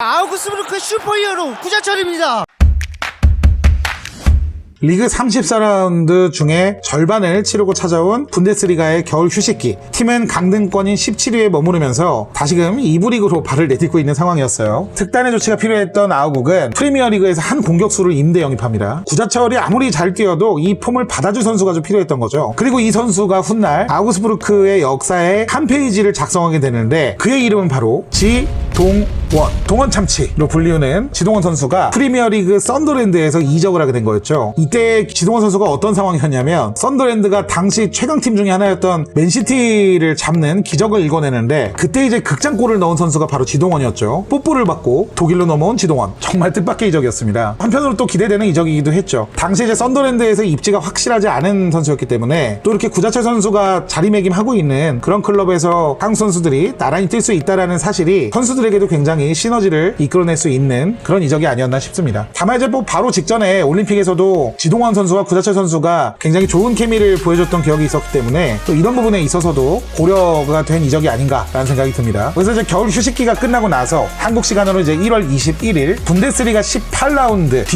아우구스부르크 슈퍼히어로 구자철입니다. 리그 34라운드 중에 절반을 치르고 찾아온 분데스리가의 겨울 휴식기. 팀은 강등권인 17위에 머무르면서 다시금 2부 리그로 발을 내딛고 있는 상황이었어요. 특단의 조치가 필요했던 아우국은 프리미어리그에서 한 공격수를 임대 영입합니다. 구자철이 아무리 잘 뛰어도 이 폼을 받아줄 선수가 좀 필요했던 거죠. 그리고 이 선수가 훗날 아우구스부르크의 역사에 한 페이지를 작성하게 되는데 그의 이름은 바로 동원 참치로 불리우는 지동원 선수가 프리미어리그 썬더랜드에서 이적을 하게 된 거였죠. 이때 지동원 선수가 어떤 상황이었냐면 썬더랜드가 당시 최강팀 중에 하나였던 맨시티를 잡는 기적을 일궈내는데 그때 이제 극장골을 넣은 선수가 바로 지동원이었죠. 뽀뽀를 받고 독일로 넘어온 지동원. 정말 뜻밖의 이적이었습니다. 한편으로 또 기대되는 이적이기도 했죠. 당시 이제 썬더랜드에서 입지가 확실하지 않은 선수였기 때문에 또 이렇게 구자철 선수가 자리매김하고 있는 그런 클럽에서 한국 선수들이 나란히 뛸 수 있다라는 사실이 선수들에게도 굉장히 시너지를 이끌어낼 수 있는 그런 이적이 아니었나 싶습니다. 다만 이제 뭐 바로 직전에 올림픽에서도 지동원 선수와 구자철 선수가 굉장히 좋은 케미를 보여줬던 기억이 있었기 때문에 또 이런 부분에 있어서도 고려가 된 이적이 아닌가라는 생각이 듭니다. 그래서 이제 겨울 휴식기가 끝나고 나서 한국 시간으로 이제 1월 21일 분데스리가 18라운드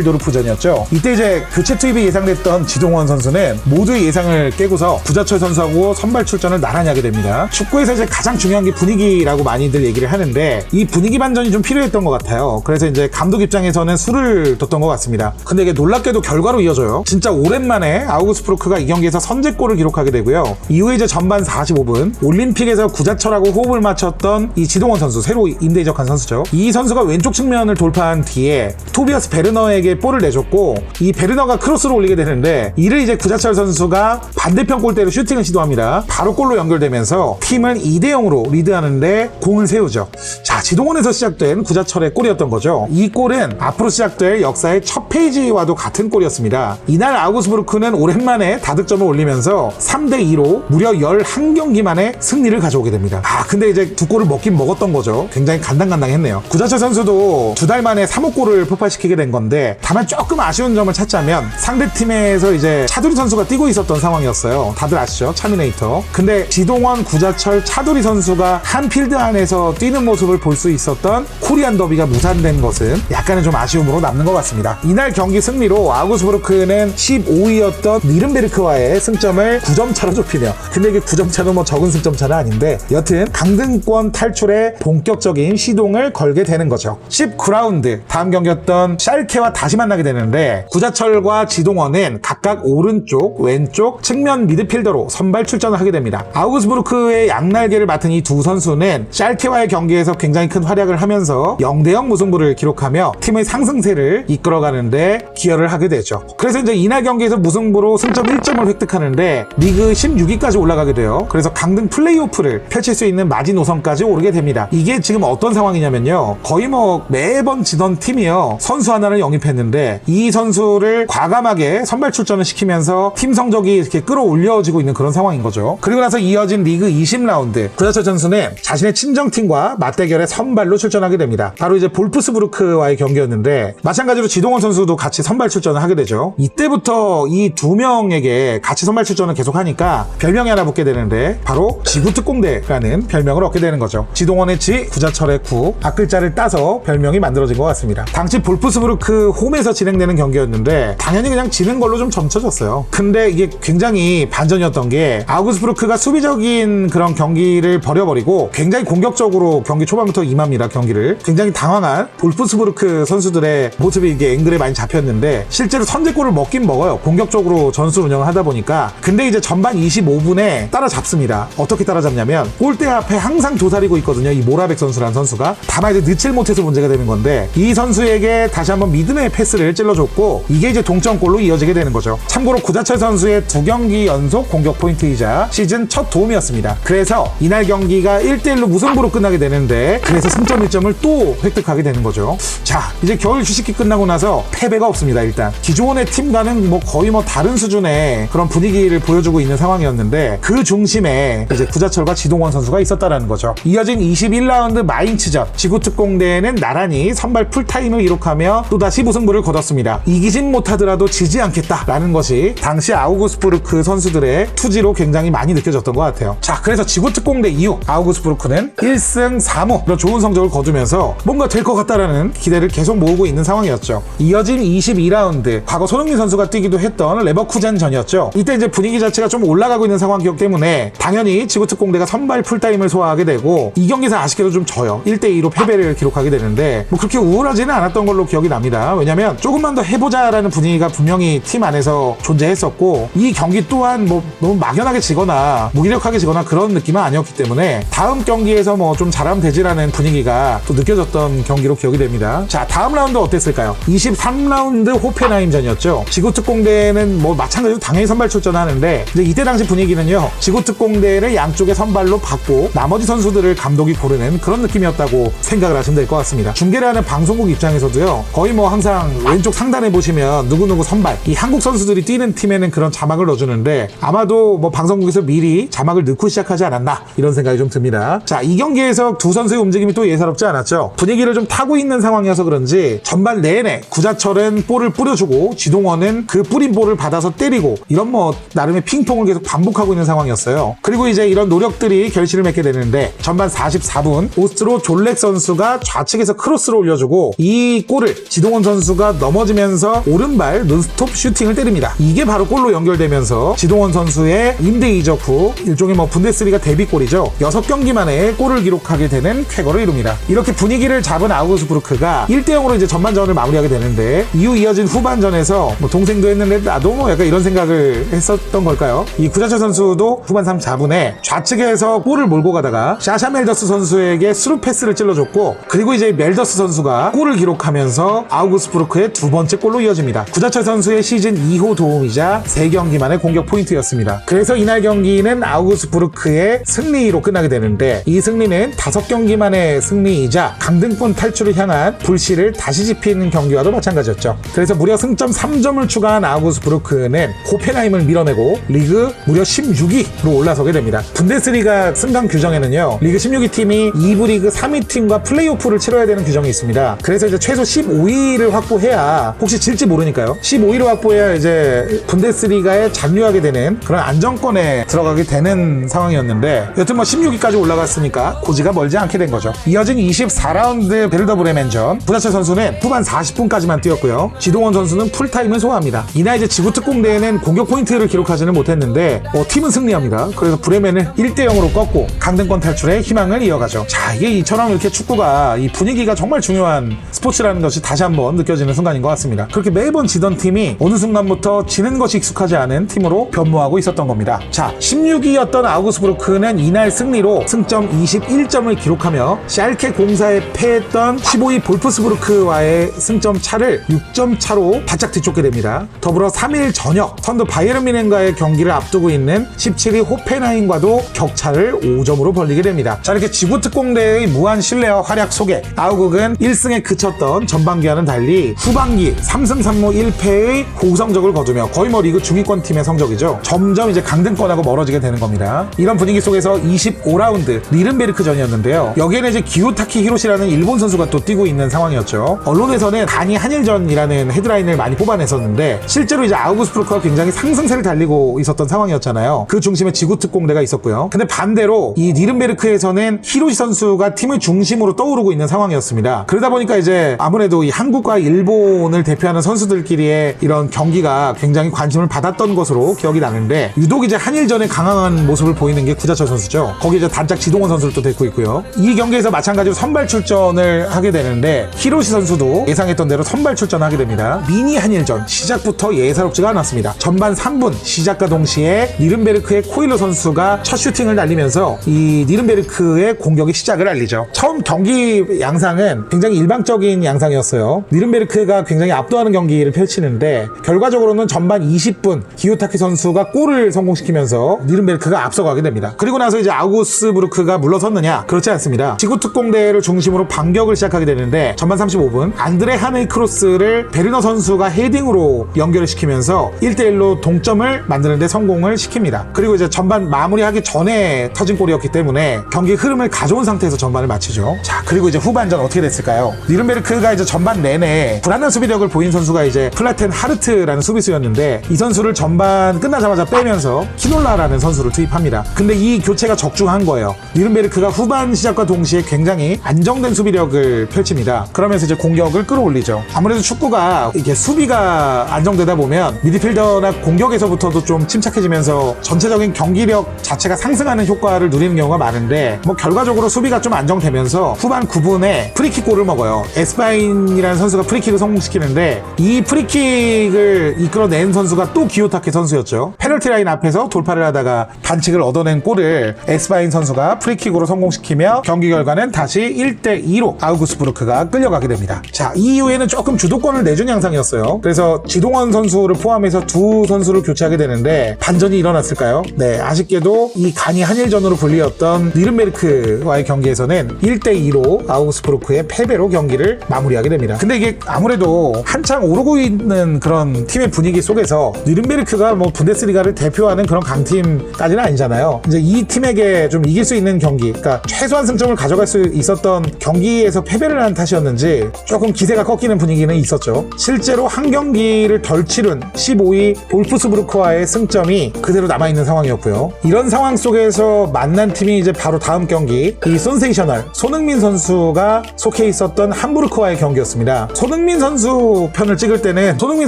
디셀도르프전이었죠. 이때 이제 교체 투입이 예상됐던 지동원 선수는 모두의 예상을 깨고서 구자철 선수하고 선발 출전을 나란히 하게 됩니다. 축구에서 이제 가장 중요한 게 분위기라고 많이들 얘기를 하는데 이 분위기 반전이 좀 필요했던 것 같아요. 그래서 이제 감독 입장에서는 수를 뒀던 것 같습니다. 근데 이게 놀랍게도 결과로 이어져요. 진짜 오랜만에 아우구스부르크가 이 경기에서 선제골을 기록하게 되고요. 이후에 이제 전반 45분 올림픽에서 구자철하고 호흡을 맞췄던 이 지동원 선수, 새로 임대 이적한 선수죠. 이 선수가 왼쪽 측면을 돌파한 뒤에 토비아스 베르너에게 볼을 내줬고 이 베르너가 크로스로 올리게 되는데 이를 이제 구자철 선수가 반대편 골대로 슈팅을 시도합니다. 바로 골로 연결되면서 팀은 2대0으로 리드하는데 공을 세우죠. 자, 지동원에서 시작된 구자철의 골이었던 거죠. 이 골은 앞으로 시작될 역사의 첫 페이지와도 같은 골이었습니다. 이날 아우구스부르크는 오랜만에 다득점을 올리면서 3대2로 무려 11경기 만에 승리를 가져오게 됩니다. 근데 이제 두 골을 먹긴 먹었던 거죠. 굉장히 간당간당했네요. 구자철 선수도 두 달 만에 3호 골을 폭발시키게 된 건데 다만 조금 아쉬운 점을 찾자면 상대팀에서 이제 차두리 선수가 뛰고 있었던 상황이었어요. 다들 아시죠? 차미네이터. 근데 지동원, 구자철, 차두리 선수가 한 필드 안에서 뛰는 모습을 볼 수 있었던 코리안 더비가 무산된 것은 약간은 좀 아쉬움으로 남는 것 같습니다. 이날 경기 승리로 아우구스부르크는 15위였던 니른베르크와의 승점을 9점 차로 좁히며, 근데 이게 9점 차도 뭐 적은 승점 차는 아닌데 여튼 강등권 탈출에 본격적인 시동을 걸게 되는 거죠. 19라운드 다음 경기였던 샬케와 다시 만나게 되는데 구자철과 지동원은 각각 오른쪽, 왼쪽 측면 미드필더로 선발 출전을 하게 됩니다. 아우구스부르크의 양날개를 맡은 이 두 선수는 샬케와의 경기에서 굉장히 큰 활약을 하면서 0대0 무승부를 기록하며 팀의 상승세를 이끌어가는데 기여를 하게 되죠. 그래서 이제 이날 경기에서 무승부로 승점 1점을 획득하는데 리그 16위까지 올라가게 돼요. 그래서 강등 플레이오프를 펼칠 수 있는 마지노선까지 오르게 됩니다. 이게 지금 어떤 상황이냐면요, 거의 뭐 매번 지던 팀이요, 선수 하나를 영입했는데 이 선수를 과감하게 선발 출전을 시키면서 팀 성적이 이렇게 끌어올려지고 있는 그런 상황인 거죠. 그리고 나서 이어진 리그 20라운드 구자철 선수는 자신의 친정팀과 맞대결에 선발로 출전하게 됩니다. 바로 이제 볼프스부르크와의 경기였는데 마찬가지로 지동원 선수도 같이 선발 출전을 하게 되죠. 이때부터 이 두 명에게 같이 선발 출전을 계속하니까 별명이 하나 붙게 되는데 바로 지구특공대라는 별명을 얻게 되는 거죠. 지동원의 지, 구자철의 구, 앞글자를 따서 별명이 만들어진 것 같습니다. 당시 볼프스부르크 홈에서 진행되는 경기였는데 당연히 그냥 지는 걸로 좀 점쳐졌어요. 근데 이게 굉장히 반전이었던 게 아우구스부르크가 수비적인 그런 경기를 버려버리고 굉장히 공격적으로 경기 초반부터 임합니다. 경기를 굉장히 당황한 볼프스부르크 선수들의 모습이 이게 앵글에 많이 잡혔는데 실제로 선제골을 먹긴 먹어요. 공격적으로 전술 운영을 하다 보니까. 근데 이제 전반 25분에 따라잡습니다. 어떻게 따라잡냐면 골대 앞에 항상 도사리고 있거든요, 이 모라백 선수라는 선수가. 다만 이제 넣질 못해서 문제가 되는 건데 이 선수에게 다시 한번 미드의 패스를 찔러줬고 이게 이제 동점골로 이어지게 되는 거죠. 참고로 구자철 선수의 2경기 연속 공격 포인트이자 시즌 첫 도움이었습니다. 그래서 이날 경기가 1대1로 무승부로 끝나게 되는데 그래서 승점 1점을 또 획득하게 되는 거죠. 자, 이제 겨울 휴식기 끝나고 나서 패배가 없습니다. 일단 기존의 팀과는 뭐 거의 뭐 다른 수준의 그런 분위기를 보여주고 있는 상황이었는데 그 중심에 이제 구자철과 지동원 선수가 있었다라는 거죠. 이어진 21라운드 마인츠전 지구특공대는 나란히 선발 풀타임을 기록하며 또다시 무승부를 거뒀습니다. 이기진 못하더라도 지지 않겠다라는 것이 당시 아우구스부르크 선수들의 투지로 굉장히 많이 느껴졌던 것 같아요. 자, 그래서 지구특공대 이후 아우구스부르크는 1승 4무로 좋은 성적을 거두면서 뭔가 될 것 같다라는 기대를 계속 모으고 있는 상황이었죠. 이어진 22라운드, 과거 손흥민 선수가 뛰기도 했던 레버쿠젠전이었죠. 이때 이제 분위기 자체가 좀 올라가고 있는 상황이기 때문에 당연히 지구특공대가 선발 풀타임을 소화하게 되고 이 경기에서 아쉽게도 좀 져요. 1대2로 패배를 기록하게 되는데 뭐 그렇게 우울하지는 않았던 걸로 기억이 납니다. 왜냐면 조금만 더 해보자라는 분위기가 분명히 팀 안에서 존재했었고 이 경기 또한 뭐 너무 막연하게 지거나 무기력하게 지거나 그런 느낌은 아니었기 때문에 다음 경기에서 뭐 좀 잘하면 되지라는 분위기가 또 느껴졌던 경기로 기억이 됩니다. 자, 다음 라운드 어땠을까요? 23라운드 호펜하임전이었죠. 지구특공대는 뭐 마찬가지로 당연히 선발 출전하는데 이제 이때 당시 분위기는요, 지구특공대를 양쪽에 선발로 받고 나머지 선수들을 감독이 고르는 그런 느낌이었다고 생각을 하시면 될 것 같습니다. 중계를 하는 방송국 입장에서도요, 거의 뭐 항상 왼쪽 상단에 보시면 누구누구 선발, 이 한국 선수들이 뛰는 팀에는 그런 자막을 넣어주는데 아마도 뭐 방송국에서 미리 자막을 넣고 시작하지 않았나 이런 생각이 좀 듭니다. 자, 이 경기에서 두 선수의 움직임이 또 예사롭지 않았죠. 분위기를 좀 타고 있는 상황이어서 그런지 전반 내내 구자철은 볼을 뿌려주고 지동원은 그 뿌린 볼을 받아서 때리고 이런 뭐 나름의 핑퐁을 계속 반복하고 있는 상황이었어요. 그리고 이제 이런 노력들이 결실을 맺게 되는데 전반 44분 오스트로 졸렉 선수가 좌측에서 크로스를 올려주고 이 골을 지동원 선수가 넘어지면서 오른발 논스톱 슈팅을 때립니다. 이게 바로 골로 연결되면서 지동원 선수의 임대 이적 후 일종의 뭐 분데스리가 데뷔골이죠. 6경기 만에 골을 기록하게 되는 쾌거를 이룹니다. 이렇게 분위기를 잡은 아우그스부르크가 1대0으로 이제 전반전을 마무리하게 되는데 이후 이어진 후반전에서 뭐 동생도 했는데 나도 뭐 약간 이런 생각을 했었던 걸까요? 이 구자철 선수도 후반 34분에 좌측에서 볼을 몰고 가다가 샤샤 멜더스 선수에게 스루 패스를 찔러줬고 그리고 이제 멜더스 선수가 골을 기록하면서 아우그스부르크의 두 번째 골로 이어집니다. 구자철 선수의 시즌 2호 도움이자 3경기 만의 공격 포인트였습니다. 그래서 이날 경기는 아우그스부르크의 승리로 끝나게 되는데 이 승리는 5경기 만의 승리이자 강등권 탈출을 향한 불씨를 다시 지핀 경기와도 마찬가지였죠. 그래서 무려 승점 3점을 추가한 아우그스부르크는 호펜하임을 밀어내고 리그 무려 16위로 올라서게 됩니다. 분데스리가 승강 규정에는요, 리그 16위 팀이 2부 리그 3위 팀과 플레이오프를 치러야 되는 규정이 있습니다. 그래서 이제 최소 15위를 확보해야, 혹시 질지 모르니까요, 15위를 확보해야 이제 분데스리가에 잔류하게 되는 그런 안정권에 들어가게 되는 상황이었는데 여튼 뭐 16위까지 올라갔으니까 고지가 멀지 않게 된 거죠. 이어진 24라운드 베르더 브레멘전, 구자철 선수는 후반 40분까지만 뛰었고요. 지동원 선수는 풀타임을 소화합니다. 이날 이제 지구특공대에는 공격 포인트를 기록하지는 못했는데 팀은 승리합니다. 그래서 브레멘을 1대0으로 꺾고 강등권 탈출에 희망을 이어가죠. 자, 이게 이처럼 이렇게 축구가 이 분위기가 정말 중요한 스포츠라는 것이 다시 한번 느껴지는 순간인 것 같습니다. 그렇게 매번 지던 팀이 어느 순간부터 지는 것이 익숙하지 않은 팀으로 변모하고 있었던 겁니다. 자, 16위였던 아우그스부르크는 이날 승리로 승점 21점을 기록하며 샬케 공사에 패했던 15위 볼프스부르크와의 승점 차를 6점 차로 바짝 뒤쫓게 됩니다. 더불어 3일 저녁 선두 바이에른 뮌헨과의 경기를 앞두고 있는 17위 호펜하임과도 격차를 5점으로 벌리게 됩니다. 자, 이렇게 지구특공대의 무한 신뢰와 활약 속에 아우극은 1승에 그쳤던 전반기와는 달리 후반기 3승 3무 1패의 고성적을 거두며 거의 뭐 리그 중위권 팀의 성적이죠. 점점 이제 강등권하고 멀어지게 되는 겁니다. 이런 분위기 속에서 25라운드 니른베르크전이었는데요. 여기에는 이제 기요타키 히로시라는 일본 선수가 또 뛰고 있는 상황이었죠. 언론에서는 단이 한일전이라는 헤드라인을 많이 뽑아냈었는데 실제로 이제 아우그스부르크가 굉장히 상승세를 달리고 있었던 상황이었잖아요. 그 중심에 지구특공대가 있었고요. 근데 반대로 이 니른베르크에서는 히로시 선수가 팀을 중심으로 떠오르고 있는 상황이었습니다. 그러다 보니까 이제 아무래도 이 한국과 일본을 대표하는 선수들끼리의 이런 경기가 굉장히 관심을 받았던 것으로 기억이 나는데 유독 이제 한일전에 강한 모습을 보이는 게 구자철 선수죠. 거기 이제 단짝 지동원 선수를 또 데리고 있고요. 이 경기에서 마찬가지로 선발 출전을 하게 되는데 히로시 선수도 예상했던 대로 선발 출전하게 됩니다. 미니 한일전 시작부터 예사롭지가 않았습니다. 전반 3분 시작과 동시에 니른베르크의 코일러 선수가 첫 슈팅을 날리면서 이 니른베르크의 공격의 시작을 알리죠. 처음 경기 양상은 굉장히 일방적인 양상이었어요. 니른베르크가 굉장히 압도하는 경기를 펼치는데 결과적으로는 전반 20분 기요타키 선수가 골을 성공시키면서 니른베르크가 앞서가게 됩니다. 그리고 나서 이제 아우구스부르크가 물러섰느냐? 그렇지 않습니다. 지구특공대를 중심으로 반격을 시작하게 되는데 전반 35분 안드레 하네이 크로스를 베르너 선수가 헤딩으로 연결을 시키면서 1대1로 동점을 만드는 데 성공을 시킵니다. 그리고 이제 전반 마무리하기 전에 터진 골이었기 때문에 경기 흐름을 가져온 상태에서 전반을 마치죠. 자, 그리고 이제 후반전 어떻게 됐을까요? 니른베르크가 이제 전반 내내 불안한 수비력을 보인 선수가 이제 플라텐 하르트라는 수비수였는데 이 선수를 전반 끝나자마자 빼면서 키놀라라는 선수를 투입합니다. 근데 이 교체가 적중한 거예요. 니른베르크가 후반 시작과 동시에 동시에 굉장히 안정된 수비력을 펼칩니다. 그러면서 이제 공격을 끌어올리죠. 아무래도 축구가 이게 수비가 안정되다 보면 미드필더나 공격에서부터도 좀 침착해지면서 전체적인 경기력 자체가 상승하는 효과를 누리는 경우가 많은데 뭐 결과적으로 수비가 좀 안정되면서 후반 9분에 프리킥 골을 먹어요. 에스파인이라는 선수가 프리킥을 성공시키는데 이 프리킥을 이끌어낸 선수가 또 기요타케 선수였죠. 페널티 라인 앞에서 돌파를 하다가 반칙을 얻어낸 골을 에스파인 선수가 프리킥으로 성공시키며 경기 결과는 다시 1대2로 아우구스부르크가 끌려가게 됩니다. 자, 이 이후에는 조금 주도권을 내준 양상이었어요. 그래서 지동원 선수를 포함해서 두 선수를 교체하게 되는데 반전이 일어났을까요? 네, 아쉽게도 이 간이 한일전으로 불리었던 뉘른베르크와의 경기에서는 1대2로 아우구스부르크의 패배로 경기를 마무리하게 됩니다. 근데 이게 아무래도 한창 오르고 있는 그런 팀의 분위기 속에서 뉘른베르크가 뭐 분데스리가를 대표하는 그런 강팀까지는 아니잖아요. 이제 이 팀에게 좀 이길 수 있는 경기, 그러니까 최소한 승점을 가져갈 수 있었던 경기에서 패배를 한 탓이었는지 조금 기세가 꺾이는 분위기는 있었죠. 실제로 한 경기를 덜 치른 15위 볼프스부르크와의 승점이 그대로 남아있는 상황이었고요. 이런 상황 속에서 만난 팀이 이제 바로 다음 경기, 이 손세이셔널 손흥민 선수가 속해 있었던 함부르크와의 경기였습니다. 손흥민 선수 편을 찍을 때는 손흥민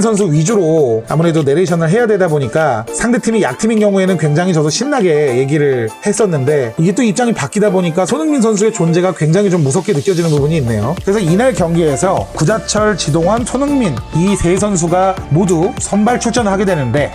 선수 위주로 아무래도 내레이션을 해야 되다 보니까 상대팀이 약팀인 경우에는 굉장히 저도 신나게 얘기를 했었는데 이게 또 입장이 바뀌다 보니까 손흥민 선수의 존재가 굉장히 좀 무섭게 느껴지는 부분이 있네요. 그래서 이날 경기에서 구자철, 지동원, 손흥민 이 세 선수가 모두 선발 출전을 하게 되는데